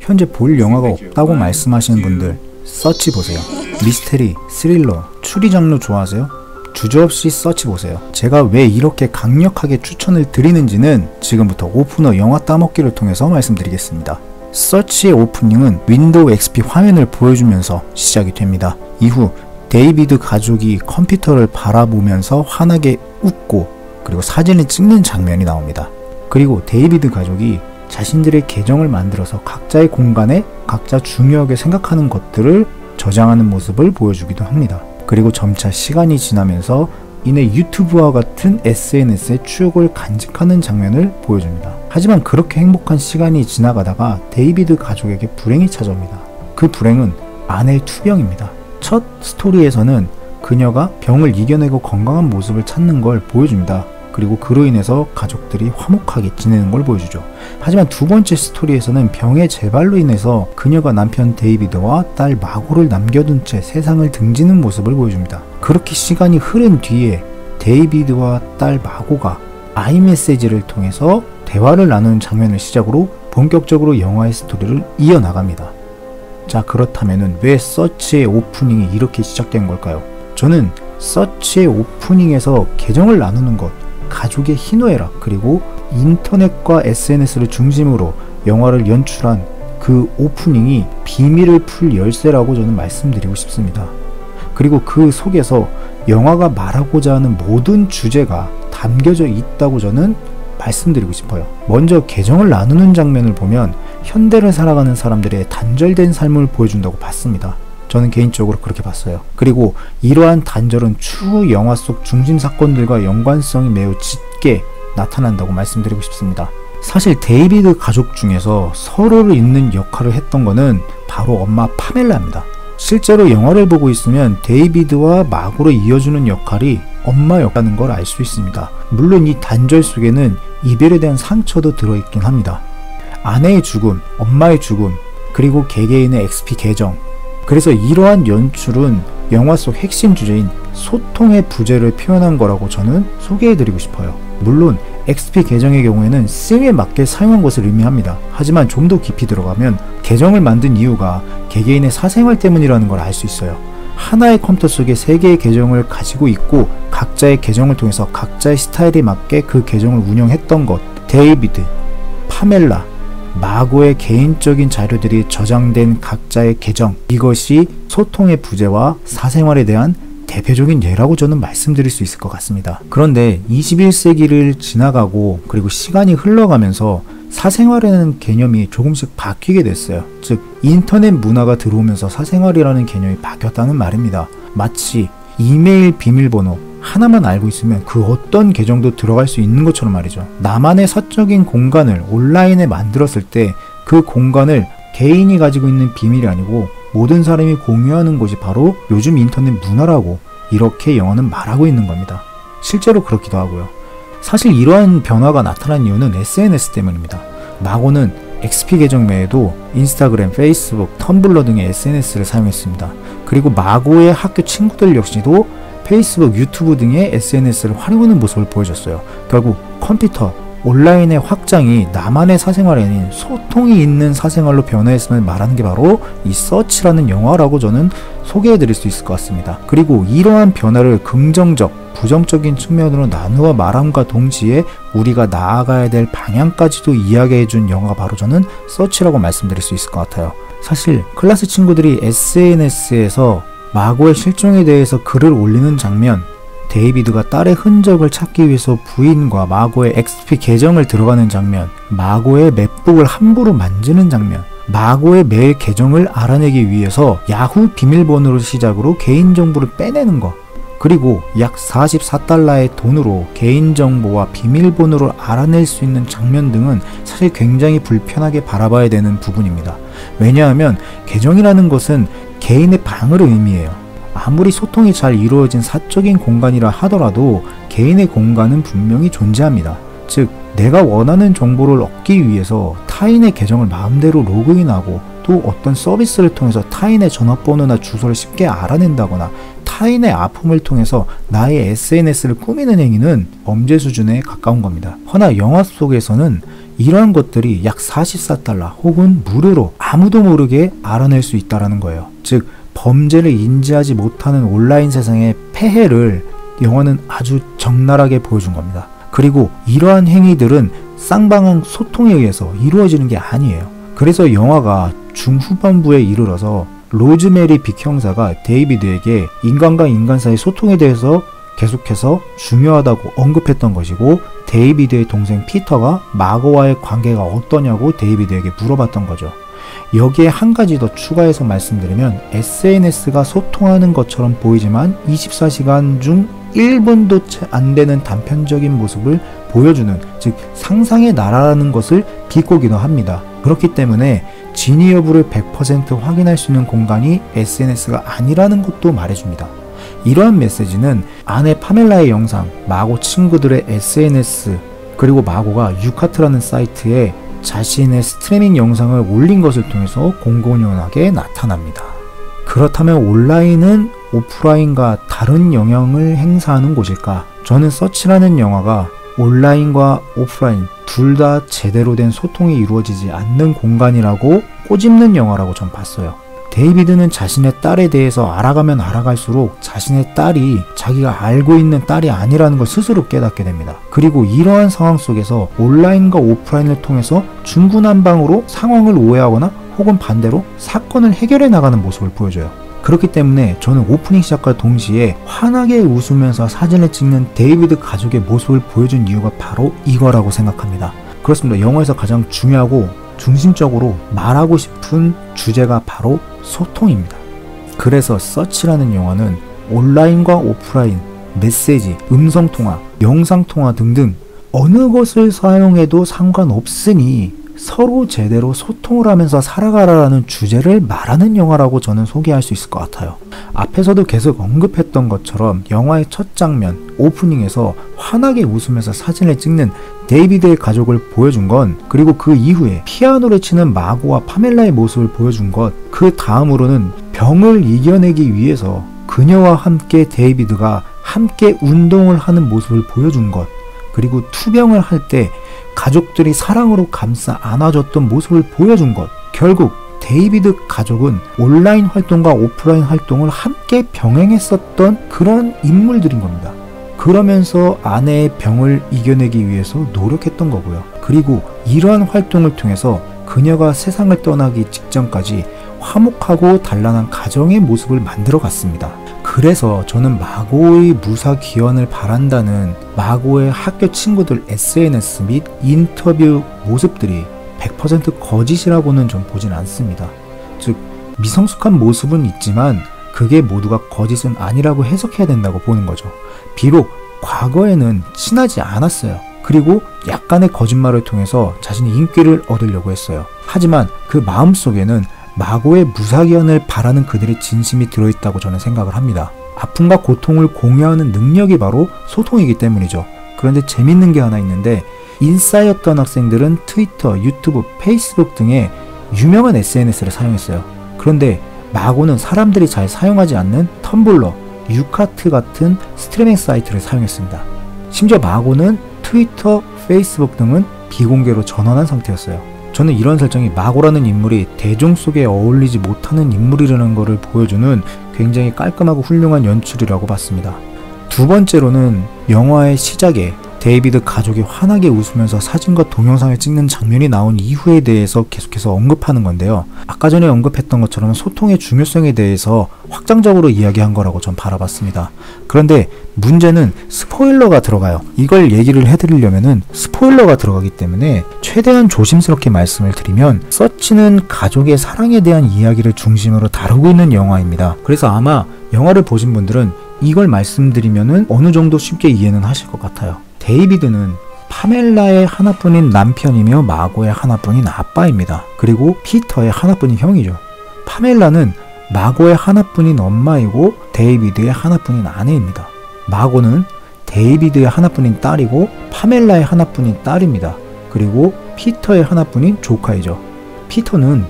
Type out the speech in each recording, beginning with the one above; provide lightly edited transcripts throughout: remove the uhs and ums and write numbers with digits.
현재 볼 영화가 없다고 말씀하시는 분들 서치 보세요. 미스테리, 스릴러, 추리 장르 좋아하세요? 주저없이 서치 보세요. 제가 왜 이렇게 강력하게 추천을 드리는지는 지금부터 오프너 영화 따먹기를 통해서 말씀드리겠습니다. 서치의 오프닝은 윈도우 XP 화면을 보여주면서 시작이 됩니다. 이후 데이비드 가족이 컴퓨터를 바라보면서 환하게 웃고 그리고 사진을 찍는 장면이 나옵니다. 그리고 데이비드 가족이 자신들의 계정을 만들어서 각자의 공간에 각자 중요하게 생각하는 것들을 저장하는 모습을 보여주기도 합니다. 그리고 점차 시간이 지나면서 이내 유튜브와 같은 SNS의 추억을 간직하는 장면을 보여줍니다. 하지만 그렇게 행복한 시간이 지나가다가 데이비드 가족에게 불행이 찾아옵니다. 그 불행은 아내의 투병입니다. 첫 스토리에서는 그녀가 병을 이겨내고 건강한 모습을 찾는 걸 보여줍니다. 그리고 그로 인해서 가족들이 화목하게 지내는 걸 보여주죠. 하지만 두 번째 스토리에서는 병의 재발로 인해서 그녀가 남편 데이비드와 딸 마고를 남겨둔 채 세상을 등지는 모습을 보여줍니다. 그렇게 시간이 흐른 뒤에 데이비드와 딸 마고가 아이메시지를 통해서 대화를 나누는 장면을 시작으로 본격적으로 영화의 스토리를 이어나갑니다. 자, 그렇다면 왜 서치의 오프닝이 이렇게 시작된 걸까요? 저는 서치의 오프닝에서 계정을 나누는 것, 가족의 희노애락, 그리고 인터넷과 SNS를 중심으로 영화를 연출한 그 오프닝이 비밀을 풀 열쇠라고 저는 말씀드리고 싶습니다. 그리고 그 속에서 영화가 말하고자 하는 모든 주제가 담겨져 있다고 저는 말씀드리고 싶어요. 먼저 계정을 나누는 장면을 보면 현대를 살아가는 사람들의 단절된 삶을 보여준다고 봤습니다. 저는 개인적으로 그렇게 봤어요. 그리고 이러한 단절은 추후 영화 속 중심 사건들과 연관성이 매우 짙게 나타난다고 말씀드리고 싶습니다. 사실 데이비드 가족 중에서 서로를 잇는 역할을 했던 거는 바로 엄마 파멜라입니다. 실제로 영화를 보고 있으면 데이비드와 마고를 이어주는 역할이 엄마 역할인 걸 알 수 있습니다. 물론 이 단절 속에는 이별에 대한 상처도 들어있긴 합니다. 아내의 죽음, 엄마의 죽음, 그리고 개개인의 XP 계정. 그래서 이러한 연출은 영화 속 핵심 주제인 소통의 부재를 표현한 거라고 저는 소개해드리고 싶어요. 물론 XP 계정의 경우에는 쓰임에 맞게 사용한 것을 의미합니다. 하지만 좀 더 깊이 들어가면 계정을 만든 이유가 개개인의 사생활 때문이라는 걸 알 수 있어요. 하나의 컴퓨터 속에 3개의 계정을 가지고 있고 각자의 계정을 통해서 각자의 스타일에 맞게 그 계정을 운영했던 것, 데이비드, 파멜라, 마고의 개인적인 자료들이 저장된 각자의 계정, 이것이 소통의 부재와 사생활에 대한 대표적인 예라고 저는 말씀드릴 수 있을 것 같습니다. 그런데 21세기를 지나가고 그리고 시간이 흘러가면서 사생활이라는 개념이 조금씩 바뀌게 됐어요. 즉 인터넷 문화가 들어오면서 사생활이라는 개념이 바뀌었다는 말입니다. 마치 이메일 비밀번호 하나만 알고 있으면 그 어떤 계정도 들어갈 수 있는 것처럼 말이죠. 나만의 사적인 공간을 온라인에 만들었을 때 그 공간을 개인이 가지고 있는 비밀이 아니고 모든 사람이 공유하는 것이 바로 요즘 인터넷 문화라고 이렇게 영화는 말하고 있는 겁니다. 실제로 그렇기도 하고요. 사실 이러한 변화가 나타난 이유는 SNS 때문입니다. 마고는 XP 계정 외에도 인스타그램, 페이스북, 텀블러 등의 SNS를 사용했습니다. 그리고 마고의 학교 친구들 역시도 페이스북, 유튜브 등의 SNS를 활용하는 모습을 보여줬어요. 결국 컴퓨터, 온라인의 확장이 나만의 사생활이 아닌 소통이 있는 사생활로 변화했음을 말하는 게 바로 이 서치라는 영화라고 저는 소개해드릴 수 있을 것 같습니다. 그리고 이러한 변화를 긍정적, 부정적인 측면으로 나누어 말함과 동시에 우리가 나아가야 될 방향까지도 이야기해준 영화가 바로 저는 서치라고 말씀드릴 수 있을 것 같아요. 사실 클래스 친구들이 SNS에서 마고의 실종에 대해서 글을 올리는 장면, 데이비드가 딸의 흔적을 찾기 위해서 부인과 마고의 XP 계정을 들어가는 장면, 마고의 맥북을 함부로 만지는 장면, 마고의 메일 계정을 알아내기 위해서 야후 비밀번호를 시작으로 개인정보를 빼내는 것, 그리고 약 44달러의 돈으로 개인정보와 비밀번호를 알아낼 수 있는 장면 등은 사실 굉장히 불편하게 바라봐야 되는 부분입니다. 왜냐하면 계정이라는 것은 개인의 방을 의미해요. 아무리 소통이 잘 이루어진 사적인 공간이라 하더라도 개인의 공간은 분명히 존재합니다. 즉 내가 원하는 정보를 얻기 위해서 타인의 계정을 마음대로 로그인하고 또 어떤 서비스를 통해서 타인의 전화번호나 주소를 쉽게 알아낸다거나 타인의 아픔을 통해서 나의 SNS를 꾸미는 행위는 범죄 수준에 가까운 겁니다. 허나 영화 속에서는 이러한 것들이 약 44달러 혹은 무료로 아무도 모르게 알아낼 수 있다는 거예요. 즉 범죄를 인지하지 못하는 온라인 세상의 폐해를 영화는 아주 적나라하게 보여준 겁니다. 그리고 이러한 행위들은 쌍방향 소통에 의해서 이루어지는 게 아니에요. 그래서 영화가 중후반부에 이르러서 로즈메리 빅 형사가 데이비드에게 인간과 인간 사이 소통에 대해서 계속해서 중요하다고 언급했던 것이고, 데이비드의 동생 피터가 마고와의 관계가 어떠냐고 데이비드에게 물어봤던 거죠. 여기에 한 가지 더 추가해서 말씀드리면, SNS가 소통하는 것처럼 보이지만 24시간 중 1분도 채 안 되는 단편적인 모습을 보여주는, 즉 상상의 나라라는 것을 비꼬기도 합니다. 그렇기 때문에 진위 여부를 100% 확인할 수 있는 공간이 SNS가 아니라는 것도 말해줍니다. 이러한 메시지는 아내 파멜라의 영상, 마고 친구들의 SNS, 그리고 마고가 유카트라는 사이트에 자신의 스트리밍 영상을 올린 것을 통해서 공공연하게 나타납니다. 그렇다면 온라인은 오프라인과 다른 영향을 행사하는 곳일까? 저는 서치라는 영화가 온라인과 오프라인 둘 다 제대로 된 소통이 이루어지지 않는 공간이라고 꼬집는 영화라고 전 봤어요. 데이비드는 자신의 딸에 대해서 알아가면 알아갈수록 자신의 딸이 자기가 알고 있는 딸이 아니라는 걸 스스로 깨닫게 됩니다. 그리고 이러한 상황 속에서 온라인과 오프라인을 통해서 중구난방으로 상황을 오해하거나 혹은 반대로 사건을 해결해 나가는 모습을 보여줘요. 그렇기 때문에 저는 오프닝 시작과 동시에 환하게 웃으면서 사진을 찍는 데이비드 가족의 모습을 보여준 이유가 바로 이거라고 생각합니다. 그렇습니다. 영화에서 가장 중요하고 중심적으로 말하고 싶은 주제가 바로 소통입니다. 그래서 서치라는 영화는 온라인과 오프라인, 메시지, 음성통화, 영상통화 등등 어느 것을 사용해도 상관없으니 서로 제대로 소통을 하면서 살아가라는 주제를 말하는 영화라고 저는 소개할 수 있을 것 같아요. 앞에서도 계속 언급했던 것처럼 영화의 첫 장면, 오프닝에서 환하게 웃으면서 사진을 찍는 데이비드의 가족을 보여준 건, 그리고 그 이후에 피아노를 치는 마고와 파멜라의 모습을 보여준 것, 그 다음으로는 병을 이겨내기 위해서 그녀와 함께 데이비드가 함께 운동을 하는 모습을 보여준 것, 그리고 투병을 할 때 가족들이 사랑으로 감싸 안아줬던 모습을 보여준 것, 결국 데이비드 가족은 온라인 활동과 오프라인 활동을 함께 병행했었던 그런 인물들인 겁니다. 그러면서 아내의 병을 이겨내기 위해서 노력했던 거고요. 그리고 이러한 활동을 통해서 그녀가 세상을 떠나기 직전까지 화목하고 단란한 가정의 모습을 만들어 갔습니다. 그래서 저는 마고의 무사 귀환을 바란다는 마고의 학교 친구들 SNS 및 인터뷰 모습들이 100% 거짓이라고는 전 보진 않습니다. 즉 미성숙한 모습은 있지만 그게 모두가 거짓은 아니라고 해석해야 된다고 보는 거죠. 비록 과거에는 친하지 않았어요. 그리고 약간의 거짓말을 통해서 자신의 인기를 얻으려고 했어요. 하지만 그 마음속에는 마고의 무사귀환을 바라는 그들의 진심이 들어있다고 저는 생각을 합니다. 아픔과 고통을 공유하는 능력이 바로 소통이기 때문이죠. 그런데 재밌는 게 하나 있는데, 인싸였던 학생들은 트위터, 유튜브, 페이스북 등의 유명한 SNS를 사용했어요. 그런데 마고는 사람들이 잘 사용하지 않는 텀블러, 유카트 같은 스트리밍 사이트를 사용했습니다. 심지어 마고는 트위터, 페이스북 등은 비공개로 전환한 상태였어요. 저는 이런 설정이 마고라는 인물이 대중 속에 어울리지 못하는 인물이라는 것을 보여주는 굉장히 깔끔하고 훌륭한 연출이라고 봤습니다. 두 번째로는 영화의 시작에 데이비드 가족이 환하게 웃으면서 사진과 동영상을 찍는 장면이 나온 이후에 대해서 계속해서 언급하는 건데요. 아까 전에 언급했던 것처럼 소통의 중요성에 대해서 확장적으로 이야기한 거라고 전 바라봤습니다. 그런데 문제는 스포일러가 들어가요. 이걸 얘기를 해드리려면은 스포일러가 들어가기 때문에 최대한 조심스럽게 말씀을 드리면, 서치는 가족의 사랑에 대한 이야기를 중심으로 다루고 있는 영화입니다. 그래서 아마 영화를 보신 분들은 이걸 말씀드리면은 어느 정도 쉽게 이해는 하실 것 같아요. 데이비드는 파멜라의 하나뿐인 남편이며 마고의 하나뿐인 아빠입니다. 그리고 피터의 하나뿐인 형이죠. 파멜라는 마고의 하나뿐인 엄마이고 데이비드의 하나뿐인 아내입니다. 마고는 데이비드의 하나뿐인 딸이고 파멜라의 하나뿐인 딸입니다. 그리고 피터의 하나뿐인 조카이죠. 피터는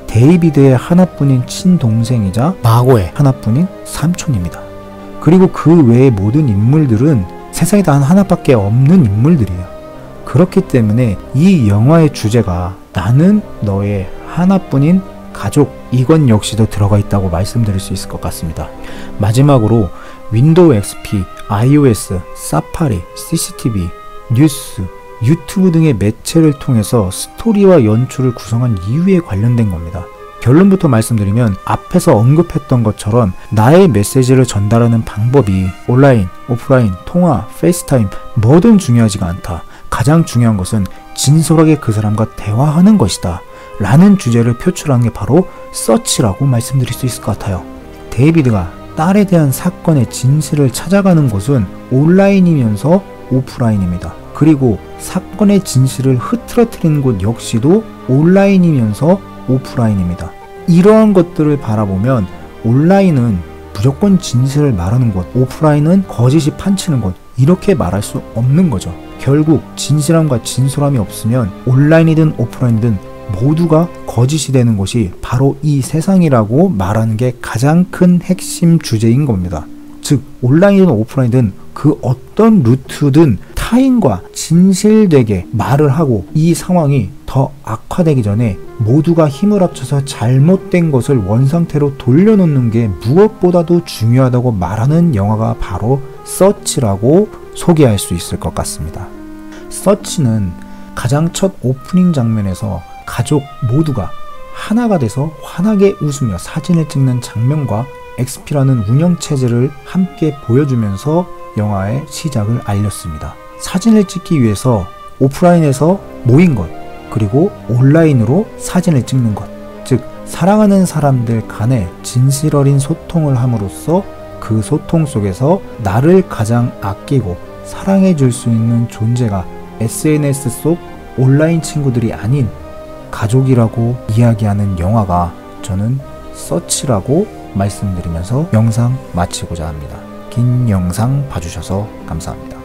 데이비드의 하나뿐인 친동생이자 마고의 하나뿐인 삼촌입니다. 그리고 그 외의 모든 인물들은 세상에 단 하나밖에 없는 인물들이에요. 그렇기 때문에 이 영화의 주제가 나는 너의 하나뿐인 가족, 이건 역시도 들어가 있다고 말씀드릴 수 있을 것 같습니다. 마지막으로 윈도우 XP, iOS, 사파리, CCTV, 뉴스, 유튜브 등의 매체를 통해서 스토리와 연출을 구성한 이유에 관련된 겁니다. 결론부터 말씀드리면 앞에서 언급했던 것처럼 나의 메시지를 전달하는 방법이 온라인, 오프라인, 통화, 페이스타임 뭐든 중요하지가 않다. 가장 중요한 것은 진솔하게 그 사람과 대화하는 것이다. 라는 주제를 표출한 게 바로 서치라고 말씀드릴 수 있을 것 같아요. 데이비드가 딸에 대한 사건의 진실을 찾아가는 곳은 온라인이면서 오프라인입니다. 그리고 사건의 진실을 흐트러뜨리는 곳 역시도 온라인이면서 오프라인입니다. 이러한 것들을 바라보면 온라인은 무조건 진실을 말하는 곳, 오프라인은 거짓이 판치는 곳, 이렇게 말할 수 없는 거죠. 결국 진실함과 진솔함이 없으면 온라인이든 오프라인이든 모두가 거짓이 되는 곳이 바로 이 세상이라고 말하는 게 가장 큰 핵심 주제인 겁니다. 즉 온라인이든 오프라인이든 그 어떤 루트든 타인과 진실되게 말을 하고 이 상황이 더 악화되기 전에 모두가 힘을 합쳐서 잘못된 것을 원상태로 돌려놓는 게 무엇보다도 중요하다고 말하는 영화가 바로 서치라고 소개할 수 있을 것 같습니다. 서치는 가장 첫 오프닝 장면에서 가족 모두가 하나가 돼서 환하게 웃으며 사진을 찍는 장면과 XP라는 운영체제를 함께 보여주면서 영화의 시작을 알렸습니다. 사진을 찍기 위해서 오프라인에서 모인 것, 그리고 온라인으로 사진을 찍는 것, 즉 사랑하는 사람들 간에 진실 어린 소통을 함으로써 그 소통 속에서 나를 가장 아끼고 사랑해 줄 수 있는 존재가 SNS 속 온라인 친구들이 아닌 가족이라고 이야기하는 영화가 저는 서치라고 말씀드리면서 영상 마치고자 합니다. 긴 영상 봐주셔서 감사합니다.